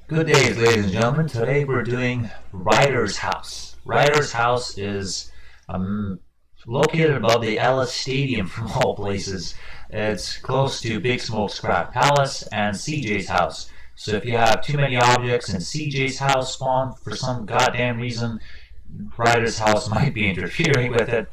Good days, ladies and gentlemen. Today we're doing Ryder's house. Ryder's house is located above the Ellis Stadium from all places. It's close to Big Smoke Scrap Palace and CJ's house. So if you have too many objects in CJ's house spawn for some goddamn reason, Ryder's house might be interfering with it.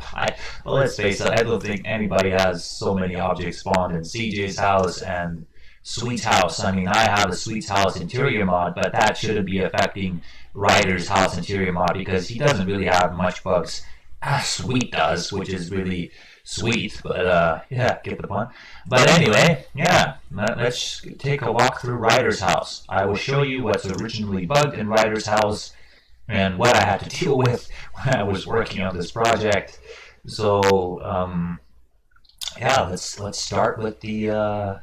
Well, let's face it, I don't think anybody has so many objects spawned in CJ's house and Sweet's house. I mean, I have a Sweet's house interior mod, but that shouldn't be affecting Ryder's house interior mod because he doesn't really have much bugs as Sweet does, which is really sweet. But yeah, get the pun. But anyway, yeah, let's take a walk through Ryder's house. I will show you what's originally bugged in Ryder's house and what I had to deal with when I was working on this project. So yeah, let's start with the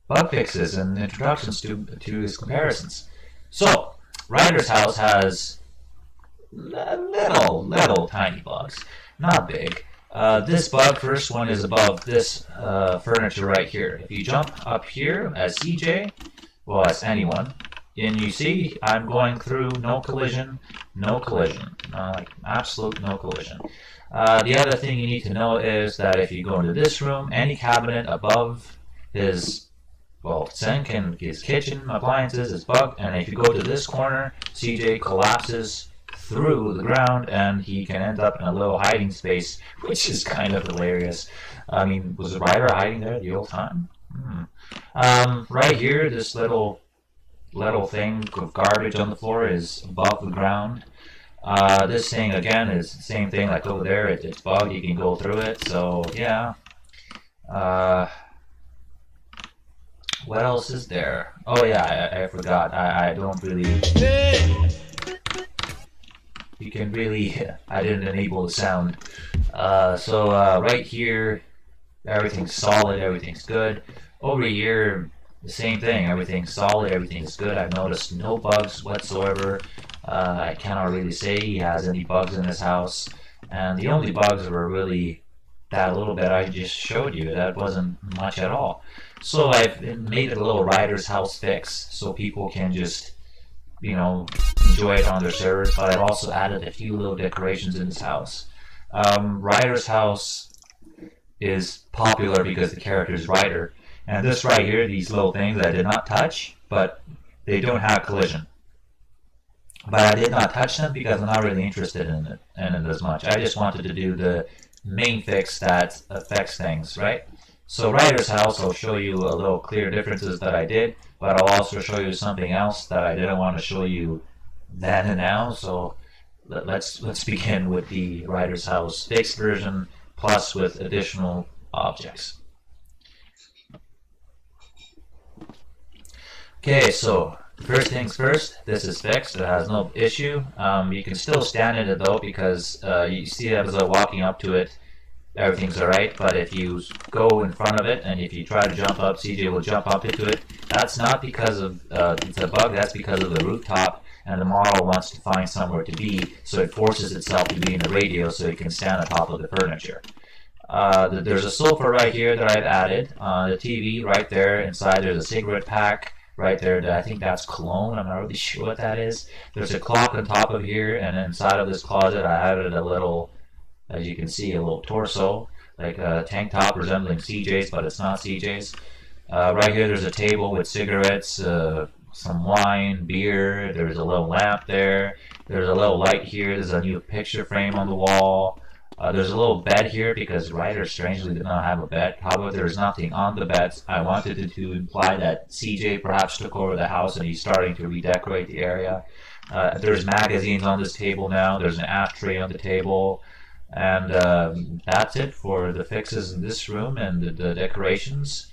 bug fixes and introductions to his comparisons. So, Ryder's house has little tiny bugs, not big. This bug, first one, is above this furniture right here. If you jump up here as CJ, well, as anyone, and you see I'm going through no collision, like absolute no collision. The other thing you need to know is that if you go into this room, any cabinet above his sink and his kitchen appliances is bugged, and if you go to this corner, CJ collapses through the ground and he can end up in a little hiding space, which is kind of hilarious. I mean, was Ryder hiding there the whole time? Right here, this little thing of garbage on the floor is above the ground. This thing again is the same thing like over there. It's bugged, you can go through it, so yeah. What else is there? Oh yeah, I forgot. I don't really... You can really... I didn't enable the sound. So right here, everything's solid, everything's good. Over here, the same thing. Everything's solid, everything's good. I've noticed no bugs whatsoever. I cannot really say he has any bugs in his house. And the only bugs were really that little bit I just showed you. That wasn't much at all. So I've made it a little Ryder's house fix so people can just, you know, enjoy it on their servers, but I've also added a few little decorations in this house. Ryder's house is popular because the character is Ryder, and this right here, these little things I did not touch, but they don't have collision. But I did not touch them because I'm not really interested in it as much. I just wanted to do the main fix that affects things, right? So Ryder's house, I'll show you a little clear differences that I did, but I'll also show you something else that I didn't want to show you then and now. So let's begin with the Ryder's house fixed version plus with additional objects. Okay, so first things first, this is fixed. It has no issue. You can still stand in it though because you see as I'm walking up to it, everything's alright, but if you go in front of it and if you try to jump up, CJ will jump up into it. That's not because of it's a bug, that's because of the rooftop, and the model wants to find somewhere to be, so it forces itself to be in the radio so it can stand on top of the furniture. There's a sofa right here that I've added. The TV right there, inside there's a cigarette pack right there. I think that's cologne, I'm not really sure what that is. There's a clock on top of here, and inside of this closet I added a little, as you can see, a little torso, like a tank top resembling CJ's, but it's not CJ's. Right here there's a table with cigarettes, some wine, beer, there's a little lamp there, there's a little light here, there's a new picture frame on the wall, there's a little bed here because Ryder strangely did not have a bed. However, there's nothing on the bed. I wanted to imply that CJ perhaps took over the house and he's starting to redecorate the area. There's magazines on this table now, there's an ashtray on the table. And that's it for the fixes in this room and the decorations.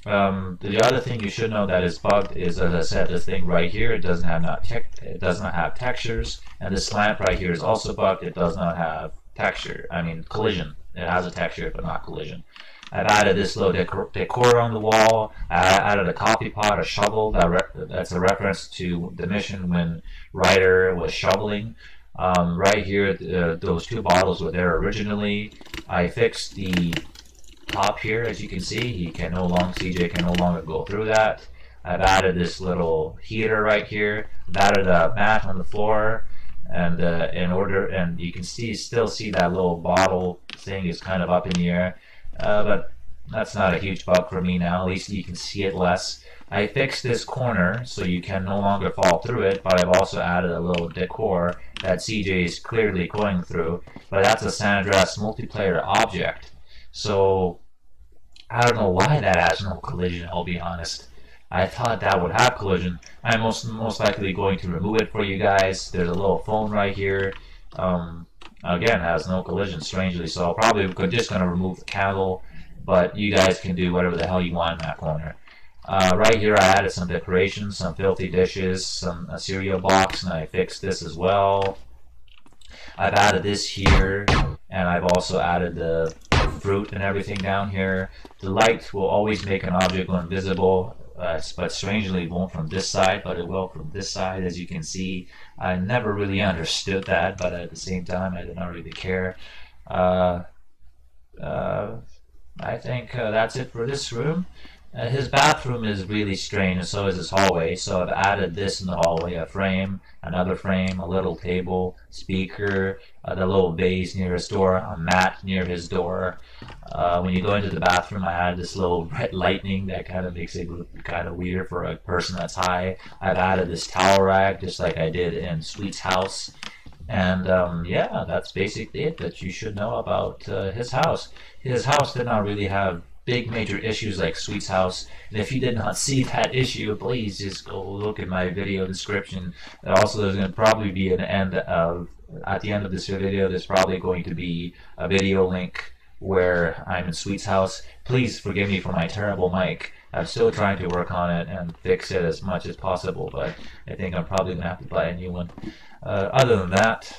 The other thing you should know that is bugged is, as I said, this thing right here. It does not have textures, and this lamp right here is also bugged. It does not have texture. I mean collision. It has a texture, but not collision. I've added this little decor on the wall. I added a coffee pot, a shovel. That's a reference to the mission when Ryder was shoveling. Right here, those two bottles were there originally. I fixed the top here, as you can see. CJ can no longer go through that. I've added this little heater right here. I've added a mat on the floor, and and you can still see that little bottle thing is kind of up in the air, but that's not a huge bug for me now. At least you can see it less. I fixed this corner so you can no longer fall through it, but I've also added a little decor that CJ is clearly going through. But that's a San Andreas multiplayer object, so I don't know why that has no collision, I'll be honest. I thought that would have collision. I'm most likely going to remove it for you guys. There's a little phone right here. Again, has no collision, strangely, so I'll probably just going to remove the candle, but you guys can do whatever the hell you want in that corner. Right here I added some decorations, some filthy dishes, a cereal box, and I fixed this as well. I've added this here, and I've also added the fruit and everything down here. The light will always make an object go invisible, but strangely it won't from this side, but it will from this side, as you can see. I never really understood that, but at the same time I did not really care. I think that's it for this room. His bathroom is really strange, and so is his hallway. So I've added this in the hallway: a frame, another frame, a little table, speaker, the little vase near his door, a mat near his door. When you go into the bathroom, I added this little red lightning that kind of makes it look kind of weird for a person that's high. I've added this towel rack just like I did in Sweet's house. And yeah, that's basically it that you should know about his house. His house did not really have big major issues like Sweet's house, and if you did not see that issue, please just go look at my video description. And also, there's going to probably be at the end of this video, there's probably going to be a video link where I'm in Sweet's house. Please forgive me for my terrible mic. I'm still trying to work on it and fix it as much as possible, but I think I'm probably going to have to buy a new one. Other than that,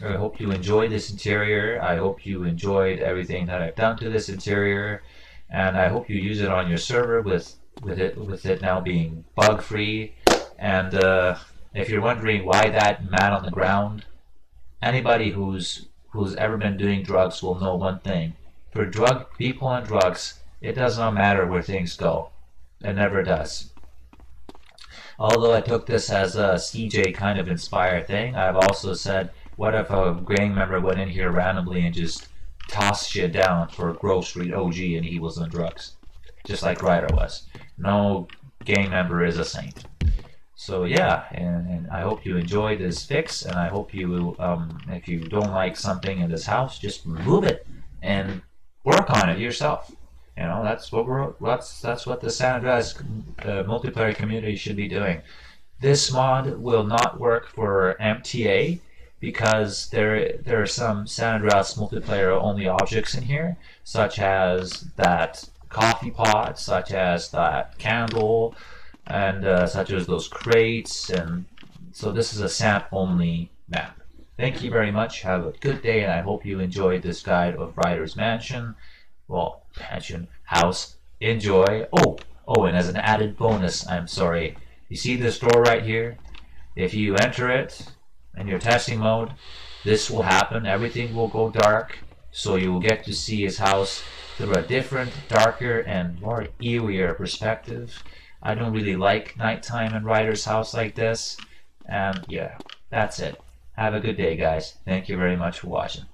I hope you enjoyed this interior. I hope you enjoyed everything that I've done to this interior, and I hope you use it on your server with it now being bug free. And if you're wondering why that mat on the ground, anybody who's ever been doing drugs will know one thing: for people on drugs, it does not matter where things go. It never does. Although I took this as a CJ kind of inspired thing, I've also said, what if a gang member went in here randomly and just tossed shit down for Grove Street OG and he was on drugs, just like Ryder was? No gang member is a saint. So yeah, and I hope you enjoyed this fix, and I hope you, if you don't like something in this house, just remove it and work on it yourself. You know, that's what the San Andreas multiplayer community should be doing. This mod will not work for MTA because there are some San Andreas multiplayer only objects in here, such as that coffee pot, such as that candle, and such as those crates. And so this is a SAMP only map. Thank you very much. Have a good day, and I hope you enjoyed this guide of Ryder's mansion. Well, mansion, house. Enjoy. Oh, and as an added bonus, I'm sorry, you see this door right here? If you enter it in your testing mode, this will happen. Everything will go dark, so you will get to see his house through a different, darker, and more eerier perspective. I don't really like nighttime in Ryder's house like this. And yeah, that's it. Have a good day, guys. Thank you very much for watching.